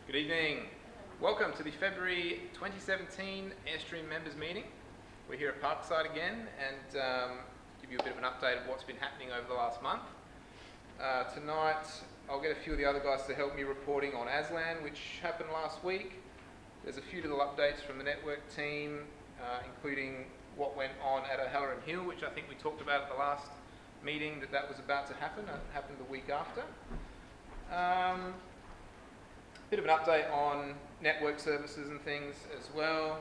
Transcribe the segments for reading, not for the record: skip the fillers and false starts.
Good evening. Welcome to the February 2017 Airstream members meeting. We're here at Parkside again and give you a bit of an update of what's been happening over the last month. Tonight I'll get a few of the other guys to help me reporting on ASLAN, which happened last week. There's a few little updates from the network team, including what went on at O'Halloran Hill, which I think we talked about at the last meeting that was about to happen. It happened the week after. Bit of an update on network services and things as well,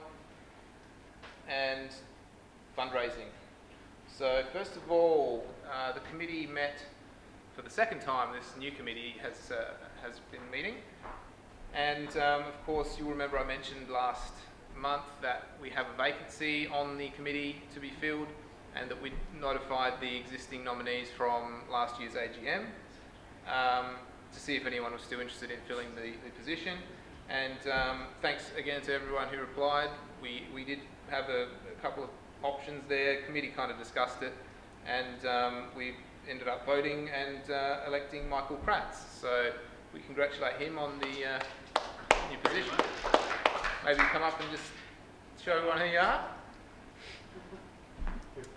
and fundraising. So first of all, the committee met for the second time. This new committee has been meeting, and of course you'll remember I mentioned last month that we have a vacancy on the committee to be filled, and that we notified the existing nominees from last year's AGM. To see if anyone was still interested in filling the position, and thanks again to everyone who replied. We did have a couple of options there. Committee kind of discussed it, and we ended up voting and electing Michael Kratz. So we congratulate him on the new position. Maybe come up and just show everyone who you are.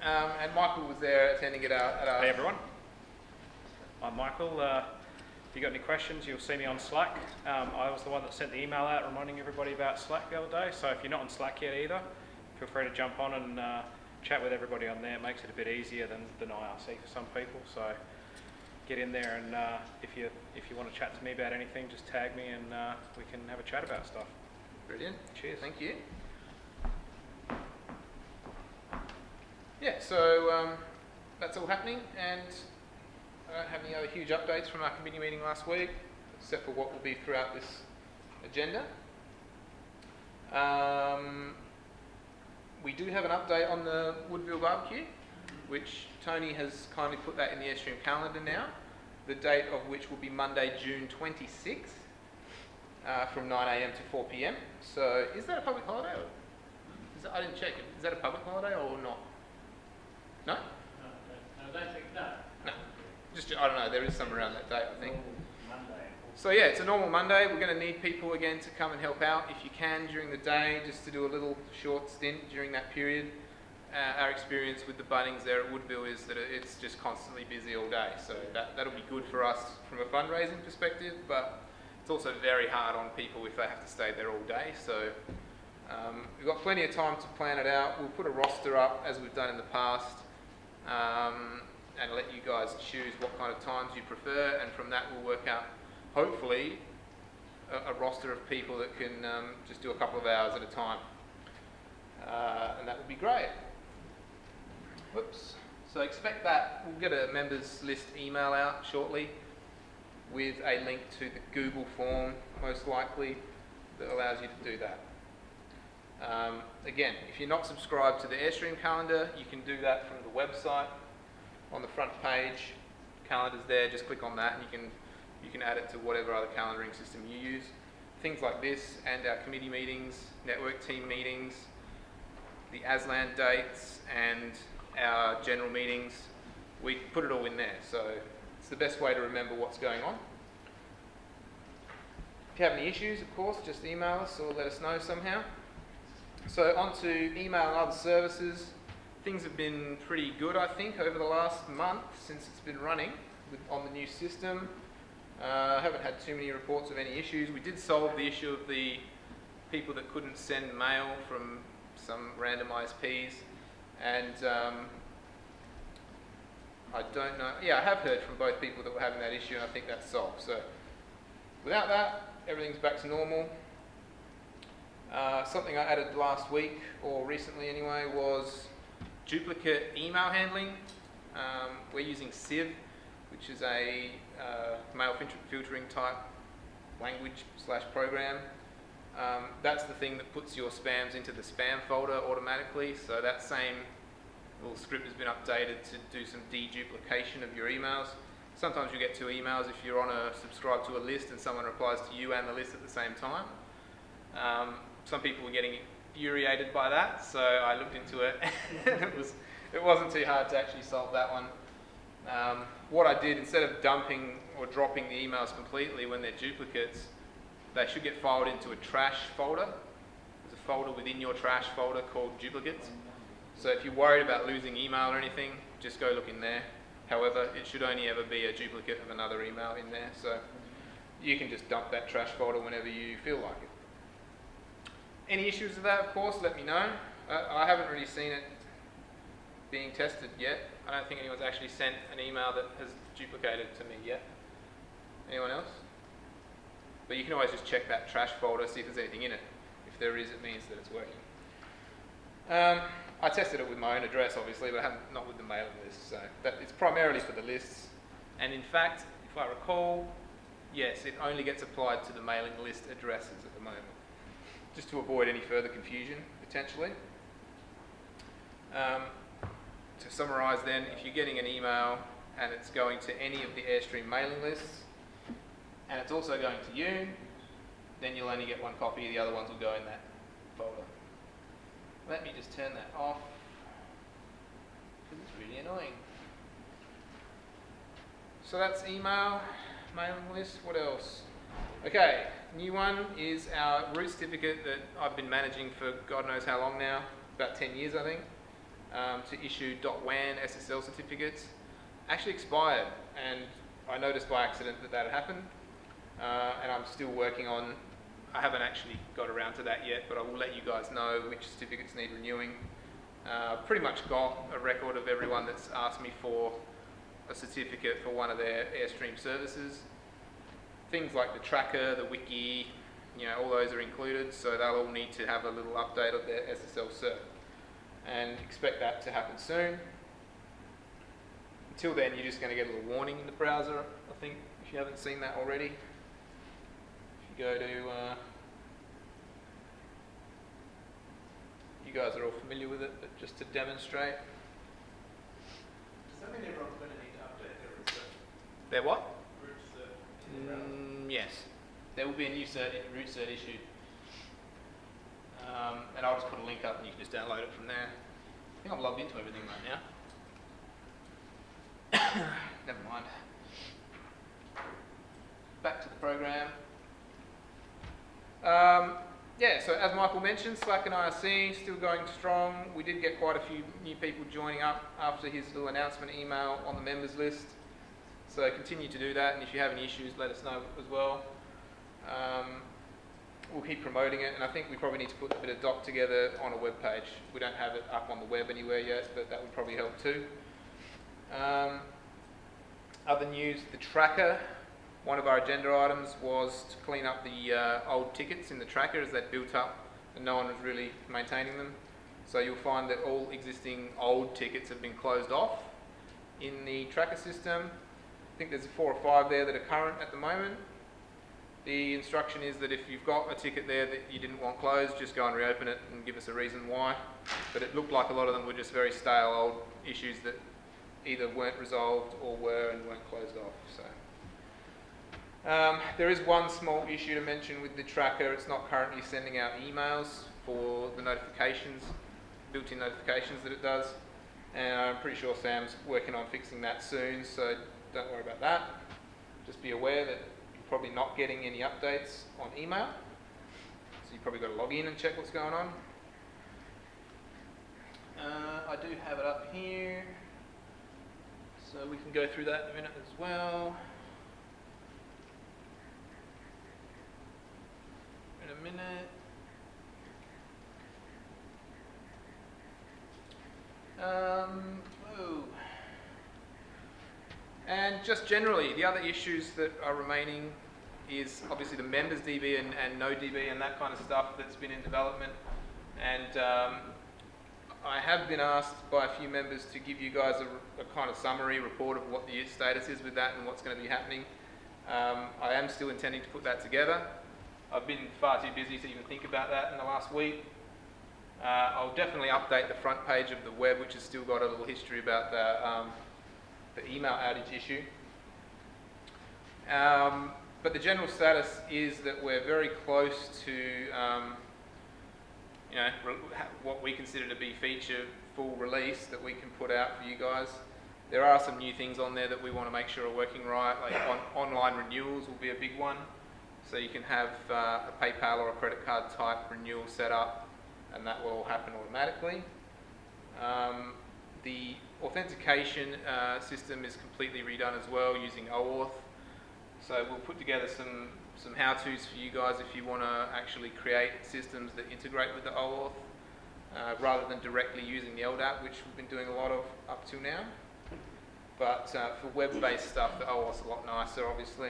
And Michael was there attending it at our... Hey everyone, I'm Michael. If you've got any questions, you'll see me on Slack. I was the one that sent the email out reminding everybody about Slack the other day, so if you're not on Slack yet either, feel free to jump on and chat with everybody on there. It makes it a bit easier than IRC for some people, so get in there, and if you want to chat to me about anything, just tag me and we can have a chat about stuff. Brilliant. Cheers. Thank you. Yeah, so that's all happening, and I don't have any other huge updates from our committee meeting last week, except for what will be throughout this agenda. We do have an update on the Woodville barbecue, which Tony has kindly put that in the Airstream calendar now, the date of which will be Monday, June 26th, from 9 AM to 4 PM. So is that a public holiday? Or I didn't check it. Is that a public holiday or not? No? No, I don't think no. No. Just, I don't know, there is some around that date, I think. Monday. So yeah, it's a normal Monday. We're going to need people again to come and help out if you can during the day, just to do a little short stint during that period. Our experience with the Bunnings there at Woodville is that it's just constantly busy all day. So that'll be good for us from a fundraising perspective, but it's also very hard on people if they have to stay there all day. So we've got plenty of time to plan it out. We'll put a roster up as we've done in the past. And let you guys choose what kind of times you prefer, and from that we'll work out, hopefully, a roster of people that can just do a couple of hours at a time. And that would be great. Whoops. So expect that. We'll get a members list email out shortly with a link to the Google form, most likely, that allows you to do that. Again, if you're not subscribed to the Airstream calendar, you can do that from the website. On the front page, calendar's there, just click on that and you can add it to whatever other calendaring system you use. Things like this and our committee meetings, network team meetings, the ASLAN dates and our general meetings, we put it all in there, so it's the best way to remember what's going on. If you have any issues, of course, just email us or let us know somehow. So on to email and other services. Things have been pretty good, I think, over the last month since it's been running on the new system. I haven't had too many reports of any issues. We did solve the issue of the people that couldn't send mail from some random ISPs, and I don't know. Yeah, I have heard from both people that were having that issue, and I think that's solved. So without that, everything's back to normal. Something I added last week, or recently anyway, was duplicate email handling. We're using Civ, which is a mail filtering type language/program. That's the thing that puts your spams into the spam folder automatically. So that same little script has been updated to do some deduplication of your emails. Sometimes you get two emails if you're on a subscribe to a list and someone replies to you and the list at the same time. Some people were getting infuriated by that, so I looked into it and it wasn't too hard to actually solve that one. What I did, instead of dumping or dropping the emails completely when they're duplicates, they should get filed into a trash folder. There's a folder within your trash folder called duplicates. So if you're worried about losing email or anything, just go look in there. However, it should only ever be a duplicate of another email in there, so you can just dump that trash folder whenever you feel like it. Any issues with that, of course, let me know. I haven't really seen it being tested yet. I don't think anyone's actually sent an email that has duplicated to me yet. Anyone else? But you can always just check that trash folder, see if there's anything in it. If there is, it means that it's working. I tested it with my own address, obviously, but I haven't, not with the mailing list. So it's primarily for the lists. And in fact, if I recall, yes, it only gets applied to the mailing list addresses at the moment, just to avoid any further confusion, potentially. To summarise then, if you're getting an email and it's going to any of the Airstream mailing lists, and it's also going to you, then you'll only get one copy, the other ones will go in that folder. Let me just turn that off, because it's really annoying. So that's email, mailing list, what else? Okay, new one is our root certificate that I've been managing for God knows how long now, about 10 years I think, to issue .WAN SSL certificates. Actually expired, and I noticed by accident that that had happened, and I'm still working on, I haven't actually got around to that yet, but I will let you guys know which certificates need renewing. Pretty much got a record of everyone that's asked me for a certificate for one of their Airstream services. Things like the tracker, the wiki, you know, all those are included, so they'll all need to have a little update of their SSL cert. And expect that to happen soon. Until then, you're just going to get a little warning in the browser, I think, if you haven't seen that already. If you go to, you guys are all familiar with it, but just to demonstrate. Does that mean everyone's going to need to update their root cert? Their what? Root cert in the browser? Yes. There will be a new root cert issued. And I'll just put a link up and you can just download it from there. I think I'm logged into everything right now. Never mind. Back to the program. Yeah, so as Michael mentioned, Slack and IRC still going strong. We did get quite a few new people joining up after his little announcement email on the members list. So continue to do that, and if you have any issues, let us know as well. We'll keep promoting it, and I think we probably need to put a bit of doc together on a web page. We don't have it up on the web anywhere yet, but that would probably help too. Other news, the tracker. One of our agenda items was to clean up the old tickets in the tracker as they'd built up and no one was really maintaining them. So you'll find that all existing old tickets have been closed off in the tracker system. I think there's 4 or 5 there that are current at the moment. The instruction is that if you've got a ticket there that you didn't want closed, just go and reopen it and give us a reason why. But it looked like a lot of them were just very stale old issues that either weren't resolved or were and weren't closed off. So there is one small issue to mention with the tracker. It's not currently sending out emails for the notifications, built-in notifications that it does. And I'm pretty sure Sam's working on fixing that soon, so don't worry about that. Just be aware that probably not getting any updates on email, so you've probably got to log in and check what's going on. I do have it up here, so we can go through that in a minute as well. In a minute. And just generally, the other issues that are remaining is obviously the members DB and no DB and that kind of stuff that's been in development. And I have been asked by a few members to give you guys a kind of summary report of what the status is with that and what's going to be happening. I am still intending to put that together. I've been far too busy to even think about that in the last week. I'll definitely update the front page of the web, which has still got a little history about the email outage issue. But the general status is that we're very close to what we consider to be feature full release that we can put out for you guys. There are some new things on there that we want to make sure are working right, like online renewals will be a big one. So you can have a PayPal or a credit card type renewal set up, and that will all happen automatically. The authentication system is completely redone as well using OAuth. So we'll put together some how-tos for you guys if you want to actually create systems that integrate with the OAuth rather than directly using the LDAP, which we've been doing a lot of up to now. But for web-based stuff, the OAuth's a lot nicer, obviously.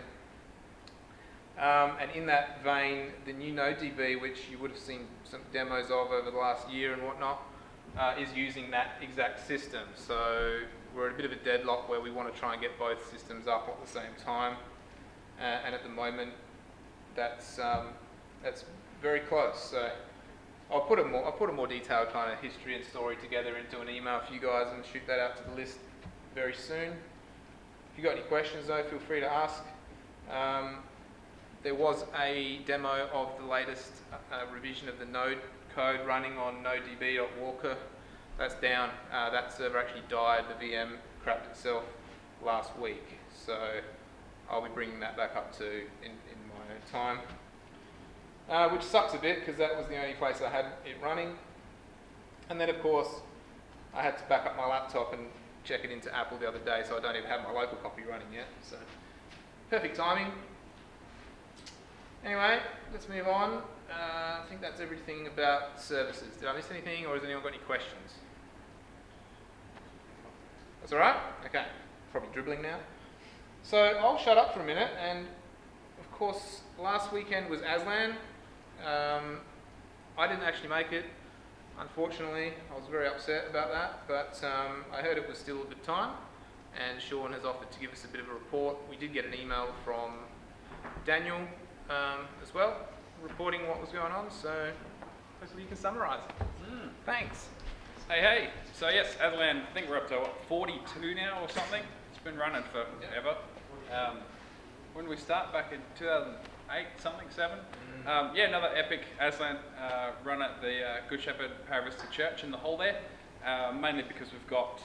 And in that vein, the new NodeDB, which you would have seen some demos of over the last year and whatnot, is using that exact system. So we're at a bit of a deadlock where we want to try and get both systems up at the same time. And at the moment, that's very close. So I'll put a more detailed kind of history and story together into an email for you guys and shoot that out to the list very soon. If you've got any questions though, feel free to ask. There was a demo of the latest revision of the Node code running on nodedb.walker. That's down. That server actually died. The VM crapped itself last week. So I'll be bringing that back up to in my own time. Which sucks a bit because that was the only place I had it running. And then of course, I had to back up my laptop and check it into Apple the other day, so I don't even have my local copy running yet. So perfect timing. Anyway, let's move on. I think that's everything about services. Did I miss anything, or has anyone got any questions? That's all right? Okay. Probably dribbling now. So I'll shut up for a minute, and of course, last weekend was Aslan. I didn't actually make it, unfortunately. I was very upset about that, but I heard it was still a good time, and Sean has offered to give us a bit of a report. We did get an email from Daniel as well, reporting what was going on, so hopefully you can summarise. Thanks. Hey. So yes, Aslan, I think we're up to what, 42 now or something. It's been running forever. When did we start? Back in 2008, something, 7? Yeah, another epic Aslan run at the Good Shepherd Para Vista Church in the hall there. Mainly because we've got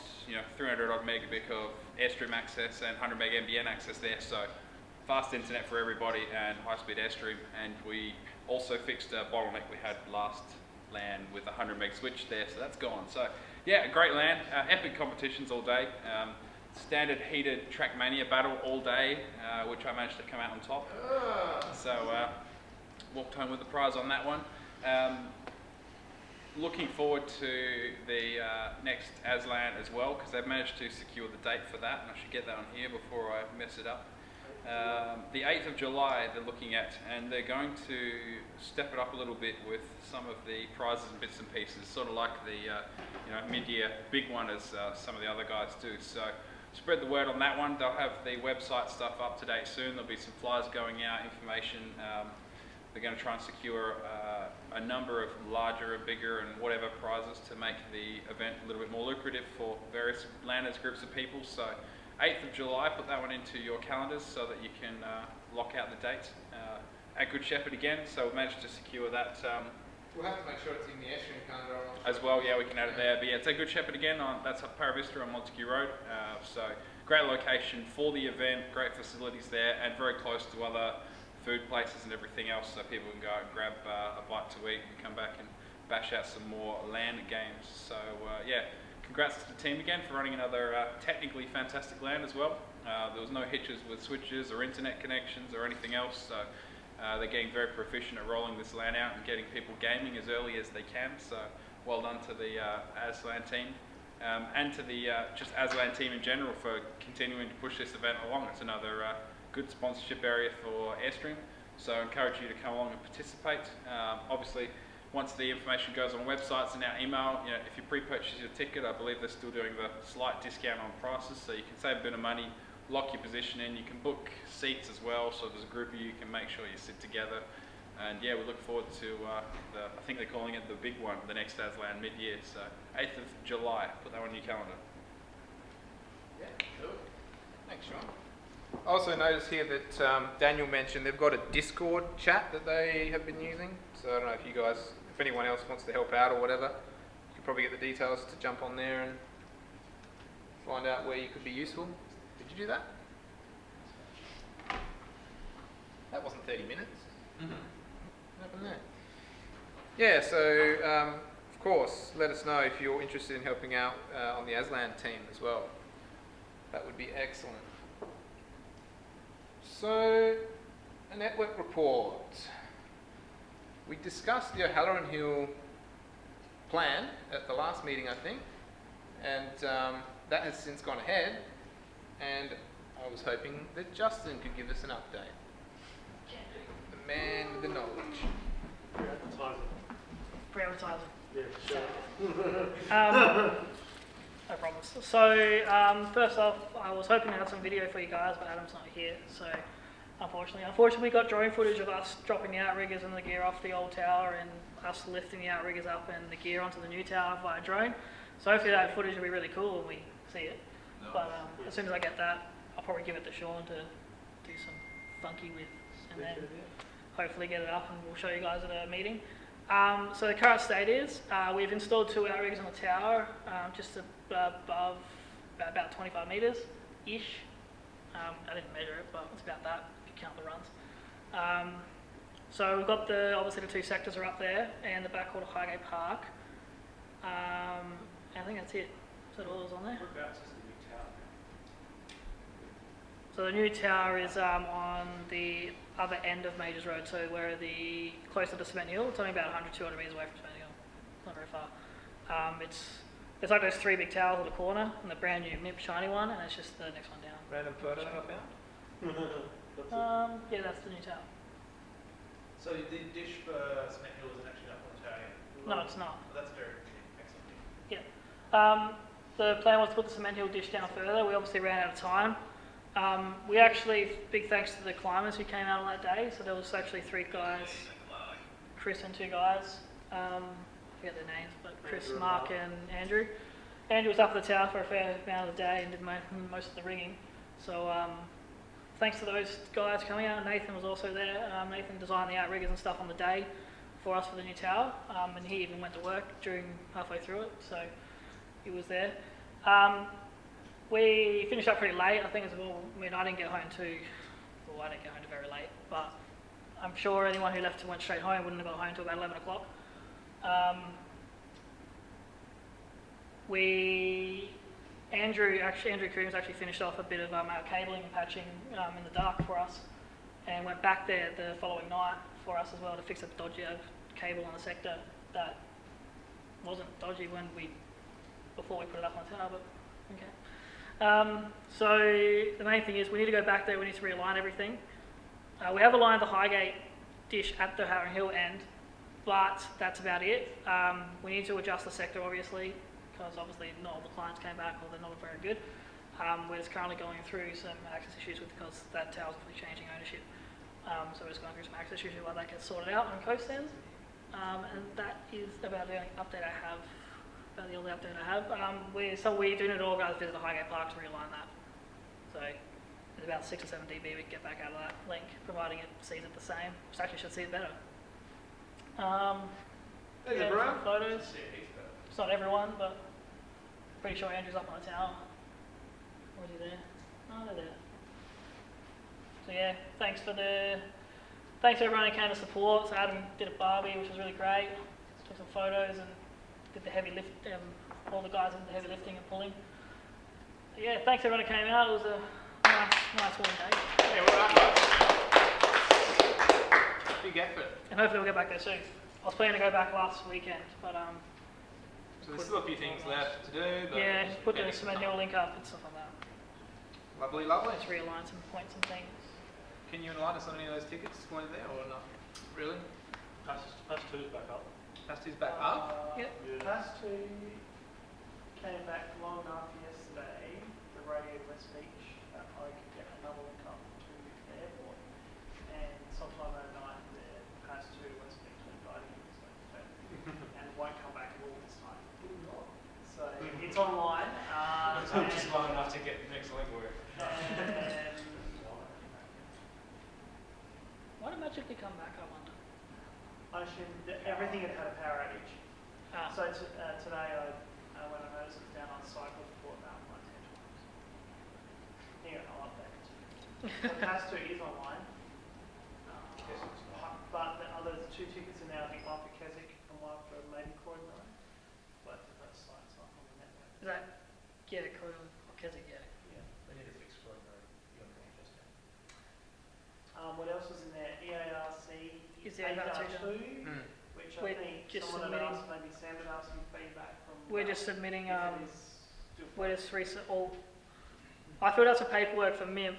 300 odd megabit of Airstream access and 100 meg NBN access there. So fast internet for everybody and high-speed Airstream. And we also fixed a bottleneck we had last LAN with a 100 meg switch there, so that's gone. So yeah, a great LAN, epic competitions all day. Standard heated Trackmania battle all day, which I managed to come out on top. So walked home with the prize on that one. Looking forward to the next Aslan as well, because they've managed to secure the date for that, and I should get that on here before I mess it up. The 8th of July they're looking at, and they're going to step it up a little bit with some of the prizes and bits and pieces, sort of like the mid-year big one as some of the other guys do. So spread the word on that one. They'll have the website stuff up to date soon. There'll be some flyers going out, information. They're going to try and secure a number of larger and bigger and whatever prizes to make the event a little bit more lucrative for various landers, groups of people. So 8th of July, put that one into your calendars so that you can lock out the date. At Good Shepherd again, so we've managed to secure that. We'll have to make sure it's in the Airstream calendar. As well, yeah, we can add it there. But yeah, it's a Good Shepherd again, that's up Para Vista on Montague Road. So great location for the event, great facilities there, and very close to other food places and everything else, so people can go out and grab a bite to eat and come back and bash out some more LAN games. So yeah, congrats to the team again for running another technically fantastic LAN as well. There was no hitches with switches or internet connections or anything else, so they're getting very proficient at rolling this LAN out and getting people gaming as early as they can. So well done to the Aslan team and to the just Aslan team in general for continuing to push this event along. It's another good sponsorship area for Airstream, so I encourage you to come along and participate. Obviously, once the information goes on websites and our email, if you pre-purchase your ticket, I believe they're still doing the slight discount on prices, so you can save a bit of money, lock your position in. You can book seats as well, so there's a group of you can make sure you sit together. And yeah, we look forward to I think they're calling it the big one, the next Aslan mid-year, so 8th of July, put that one in your calendar. Yeah, cool. Thanks, Sean. I also noticed here that Daniel mentioned they've got a Discord chat that they have been using. So I don't know if you guys, if anyone else wants to help out or whatever, you could probably get the details to jump on there and find out where you could be useful. Did you do that? That wasn't 30 minutes. What happened there? Yeah, so of course, let us know if you're interested in helping out on the Aslan team as well. That would be excellent. So, a network report. We discussed the O'Halloran Hill plan at the last meeting, I think, and that has since gone ahead, and I was hoping that Justin could give us an update. The man with the knowledge. Pre-advertising. Yeah, sure. No problems. So, first off, I was hoping to have some video for you guys, but Adam's not here, so unfortunately we got drone footage of us dropping the outriggers and the gear off the old tower and us lifting the outriggers up and the gear onto the new tower via drone. So hopefully that footage will be really cool when we see it. No. But as soon as I get that, I'll probably give it to Sean to do some funky with, and then hopefully get it up and we'll show you guys at a meeting. So the current state is, we've installed 2 outriggers on the tower, just above about 25 metres-ish. I didn't measure it, but it's about that, if you count the runs. So we've got obviously the 2 sectors are up there, and the back quarter Highgate Park. And I think that's it. Is that all that's on there? Whereabouts is the new tower? So the new tower is on the other end of Majors Road, so we're closer to Cement Hill. It's only about 100, 200 metres away from Cement Hill. It's not very far. It's like those 3 big towers at the corner, and the brand new MIP shiny one, and it's just the next one down. Random photo I found. Yeah, that's the new tower. So the dish for Cement Hill isn't actually up on the tower yet? No, it's not. Well, that's very excellent. The plan was to put the Cement Hill dish down further. We obviously ran out of time. We actually, big thanks to the climbers who came out on that day. So there was actually 3 guys, Chris and 2 guys. I forget their names, but Chris, Mark and Andrew. Andrew was up at the tower for a fair amount of the day and did most of the rigging. So thanks to those guys coming out. Nathan was also there. Nathan designed the outriggers and stuff on the day for us for the new tower. And he even went to work halfway through it. So he was there. We finished up pretty late. I think as well. I mean, I didn't get home too very late. But I'm sure anyone who left and went straight home wouldn't have got home until about 11 o'clock. Andrew Coombs actually finished off a bit of our cabling and patching in the dark for us, and went back there the following night for us as well to fix a dodgy cable on the sector that wasn't dodgy before we put it up on the tower, but okay. So the main thing is we need to go back there. We need to realign everything. We have aligned the Highgate dish at the O'Halloran Hill end, but that's about it. We need to adjust the sector, obviously, because obviously not all the clients came back or they're not very good. We're just currently going through some access issues because that tower's obviously changing ownership. So we're just going through some access issues while that gets sorted out on coast ends. And that is about the only update I have. So we do need to organise a visit to Highgate Park to realign that. So there's about 6 or 7 dB we can get back out of that link, providing it sees it the same, which actually should see it better. There's yeah, everyone. some photos. Yeah, he's better. It's not everyone, but pretty sure Andrew's up on the tower. Or is he there? Oh, they're there. So yeah, thanks everyone who came to support. So Adam did a barbie, which was really great. Took some photos and did the heavy lift. All the guys did the heavy lifting and pulling. So yeah, thanks everyone who came out. It was a nice warm day. Yeah, well done, guys. Big effort. And hopefully we'll get back there soon. I was planning to go back last weekend, but So there's still a few things left to do, but yeah, just put the Cement Hill link up and stuff like that. lovely, lovely. Let's realign some points and things. Can you enlighten us on any of those tickets going there or not? Really? Pass 2's back up. Past is back up. Yep. Last 2 came back long enough yesterday, the Radio West Beach, that I could get another link up to the airport. And sometime overnight, the past 2 West Beach went guiding and won't come back at all this time. So it's online. It's not just long enough to get the next link work. And Why did Magically come back, I wonder? I assume that everything had had a power outage. So today, when I noticed it was down on cycle for about 10 times. Anyway, I'll update it. The past 2 is online. Keswick's not. But the other two tickets are now, I think, one for Keswick and one for maybe Croydon. But different sites, not on the network. Is that, yeah, Croydon, Keswick, yeah. Yeah. They need to fix Croydon Road beyond Manchester. What else was in there? EARC Is there about two AR2, Hmm. which I We're think just someone had submitting- asked, maybe Sam had asked some feedback from. We're just submitting, if it is still we're just I filled out some paperwork for MIMP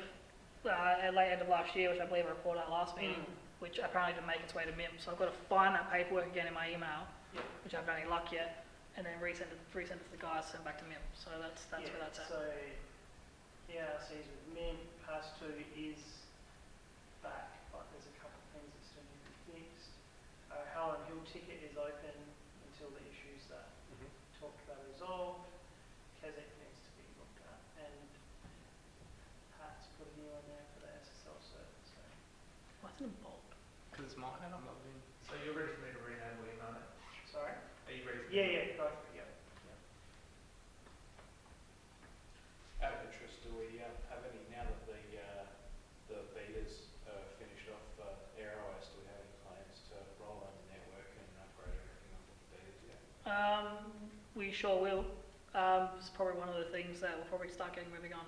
at late end of last year, which I believe I reported at last meeting, which apparently didn't make its way to MIMP. So I've got to find that paperwork again in my email, Yeah. which I haven't had any luck yet, and then resend it to the guys, send back to MIMP. So that's Yeah, where that's at. So EARC's with MIM, Pass 2 is back, but there's a couple of things that still need to be fixed. Howland Hill ticket is open until the issues that talked about are resolved. Keswick needs to be looked at, and Pat's put a new one there for the SSL service. So. Why isn't it bold? Because it's mine and I'm logged in. So you're ready for me to rename or email it? Sorry? Are you ready for me? Yeah, go for it, yeah. Out of interest, do we have any, now that the betas are finished off AirOS, do we have any plans to roll out the network and upgrade everything off of the betas yet? We sure will. It's probably one of the things that we'll probably start getting moving on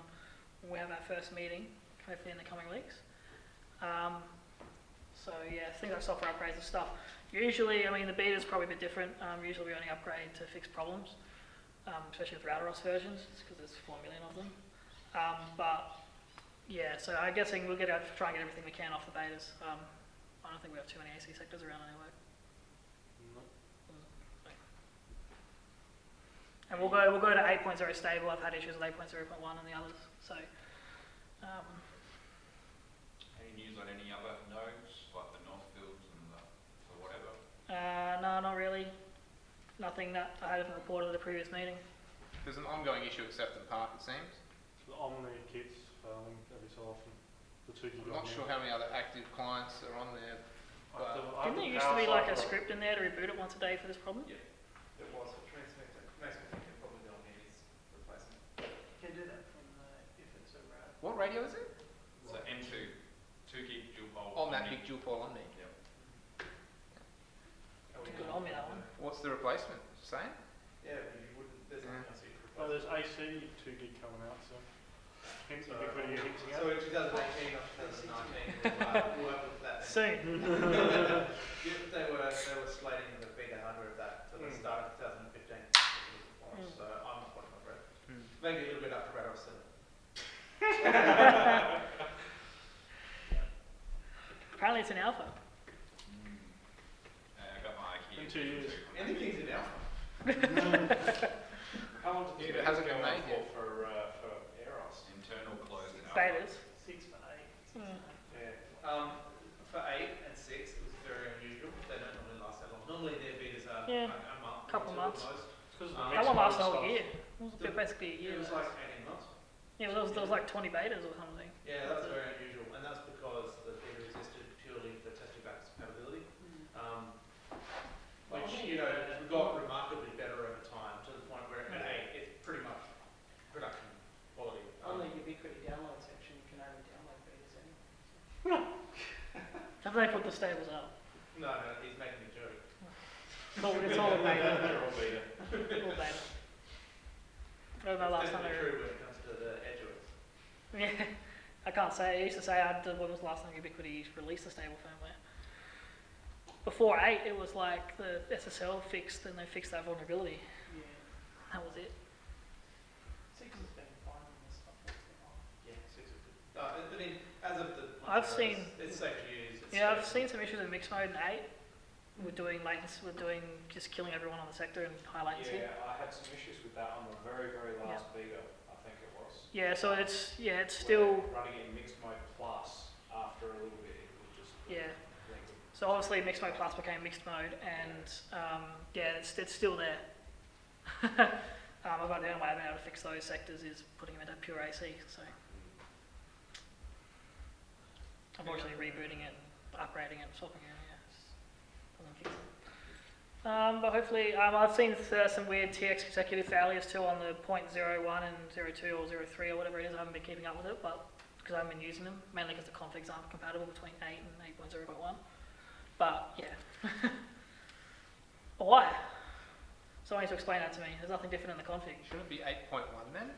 when we have our first meeting, hopefully in the coming weeks. So yeah, things like software upgrades and stuff. Usually, I mean, the beta is probably a bit different. Usually we only upgrade to fix problems, especially with RouterOS versions, because there's 4 million of them. But yeah, so I'm guessing we'll try and get everything we can off the betas. I don't think we have too many AC sectors around anyway. And we'll go to 8.0 stable. I've had issues with 8.0.1 and the others. So Any news on any other nodes, like the Northfields and the whatever? no, not really. Nothing that I haven't reported at the previous meeting. There's an ongoing issue at Sefton Park, it seems. The Omni kits failing every so often. The 2 gig. I'm not sure how many other active clients are on there. Didn't there used to be like a script in there to reboot it once a day for this problem? Yeah, it was for transmitter. Makes me think it probably don't need its replacement. You can do that from if it's a route. What radio is it? So M2, 2 gig dual pole. On that Omni. big dual pole on me. Yep. Good on me, that one. What's the replacement? Same? Yeah, but you wouldn't, there's Yeah. nothing else you could Well, replace. there's AC 2 gig coming out, so. Hence So, ubiquity of hinting so out. in 2018 or 2019, we'll have with that. Soon. They were slating the beta hardware of that for the start of 2015. So I'm not holding my breath. Maybe a little bit after RouterOS 7. Apparently it's an alpha. I got my IKEA. In 2 years. Anything's in alpha. How long does Yeah, it hasn't been made yet. for AirOS? Internal closed and Betas. 6 for 8. Yeah. For 8 and 6, it was very unusual. They don't normally last that long. Normally their betas are Yeah, a month, couple or two months. at most. Because That one lasted a whole year. It was basically a year. It was like 18 months. Yeah, there was like 20 betas or something. Yeah, that was very unusual, and that's because the beta existed purely for testing backwards compatibility, which got remarkably better over time to the point where at 8 it's pretty much production quality. On the Ubiquity download section, you can only download betas anyway. Have they put the stables out? No, he's making a joke. It's all a beta. They're all beta. All beta. I don't know last It's time I definitely true when it comes to the edge of it. Yeah, I can't say. I used to say when was the last time Ubiquity released a stable firmware? Before 8, it was like the SSL fixed and they fixed that vulnerability. Yeah. That was it. 6 has been fine on this stuff that's been on. Yeah, 6 is good. I mean, as of the I've seen- it's safe to use. It's Yeah, I've stable. seen some issues in mixed mode in 8. We're doing latency, just killing everyone on the sector and high latency. Yeah, I had some issues with that on the very, very last beta, I think it was. Yeah, so it's still, Where running it in mixed mode plus, after a little bit, it would just. yeah. blink. So obviously mixed mode plus became mixed mode and yeah, it's still there. About the only way I've been able to fix those sectors is putting them into pure AC, so. Unfortunately rebooting it, upgrading it, swapping it, yeah. Doesn't fix it. But hopefully, I've seen some weird TX consecutive failures too on the .01 and 02 or 03 or whatever it is. I haven't been keeping up with it, but because I haven't been using them, mainly because the configs aren't compatible between 8 and 8.0.1. But yeah. Why? Someone needs to explain that to me. There's nothing different in the config. Shouldn't it be 8.1 then?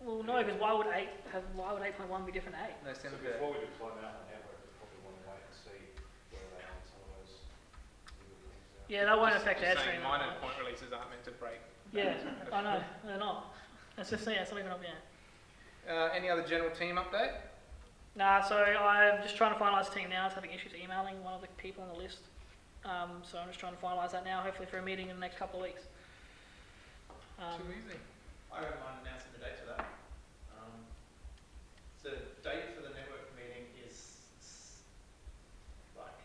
Well, no, because why would 8.1 be different to 8? No, So sounds before we deploy them out on the network, we probably want to wait and see where they are on some of those little things. Yeah, that won't affect Saying Airstream. minor point releases aren't meant to break. Yeah, I know, they're not. It's just, yeah, it's not even up yet. Any other general team update? Nah, so I'm just trying to finalise the team now. It's having issues emailing one of the people on the list. So I'm just trying to finalise that now, hopefully for a meeting in the next couple of weeks. Too easy. I don't mind announcing the date for that. So the date for the network meeting is like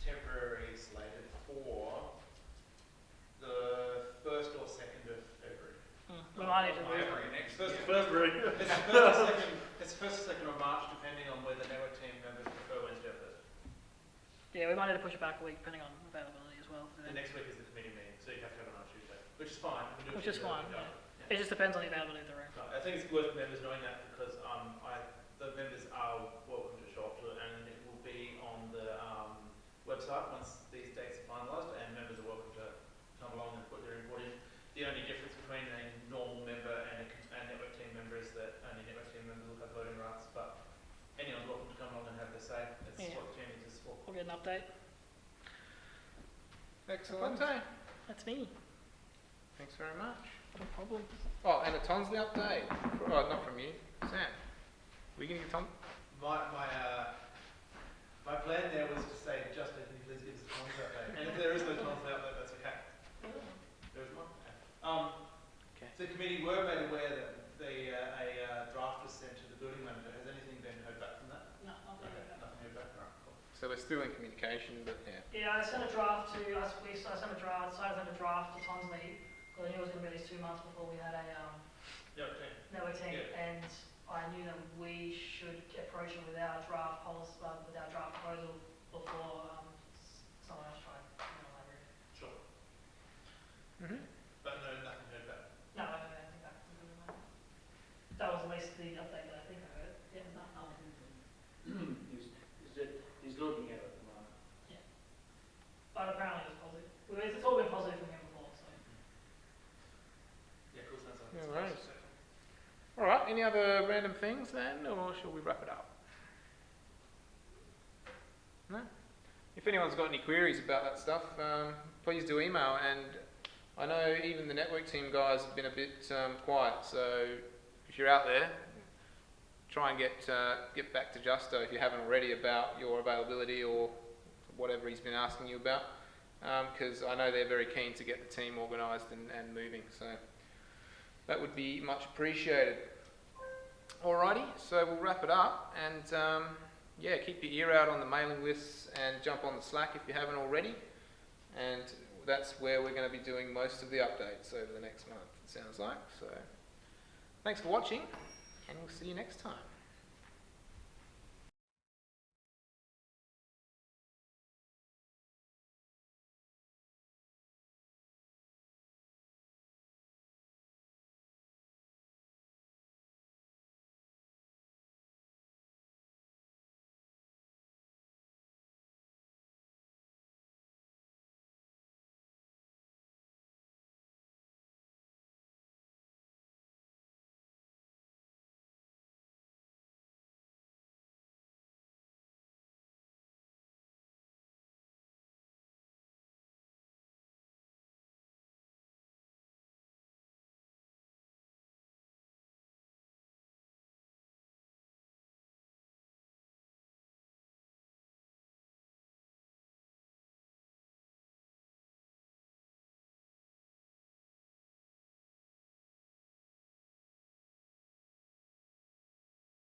temporarily slated for the 1st or 2nd of February. We might need to move. February next First, year. February. It's first or second of March, depending on whether network team members prefer Wednesday or Thursday. Yeah, we might need to push it back a week depending on availability as well. The next week is the committee meeting, so you have to have it on a Tuesday, which is fine. We can do it Which is Tuesday, fine, yeah. It just depends on the availability of the room. I think it's worth members knowing that because the members are welcome to show up to it, and it will be on the website once these dates are finalised, and members are welcome to come along and put their input in. The only difference between a normal member and a network team member is that only network team members will have voting rights, but anyone's welcome to come along and have their say. That's Yeah. what the team is for. We'll get an update. Excellent. That's me. Thanks very much. No problem. Oh, and a Tonsley update. Oh, not from you, Sam. Were you going to give Tom? My plan there was to say, Justin, can you please give us a Tonsley update? And if there is no Tonsley update, that's okay. There is one? Okay. So the committee were made aware that a draft was sent to the building manager. Has anything been heard back from that? No, I'll Okay, nothing heard back. All right, cool. So we're still in communication, but yeah. Yeah, I sent a draft to us. I sent a draft. So I sent a draft to Tonsley because I knew it was going to be at least 2 months before we had a Yeah, okay. network team, Yeah. and I knew that we should approach it with our draft policy, with our draft proposal before someone else tried. Sure. Mm-hmm. But no, nothing heard back. No, I don't think that was really right. That was at least the update that I think I heard. Yeah, no. He's looking at it at the moment. But apparently it was positive. Well, it's all been positive from him before, so. Yeah, cool. Sounds like No it's worries. nice. All right. Any other random things then, or shall we wrap it up? No. If anyone's got any queries about that stuff, please do email. And I know even the network team guys have been a bit quiet. So if you're out there, try and get back to Justo if you haven't already about your availability or whatever he's been asking you about, because I know they're very keen to get the team organised and moving. So that would be much appreciated. Alrighty, so we'll wrap it up, and yeah, keep your ear out on the mailing lists and jump on the Slack if you haven't already. And that's where we're going to be doing most of the updates over the next month, it sounds like. So thanks for watching, and we'll see you next time.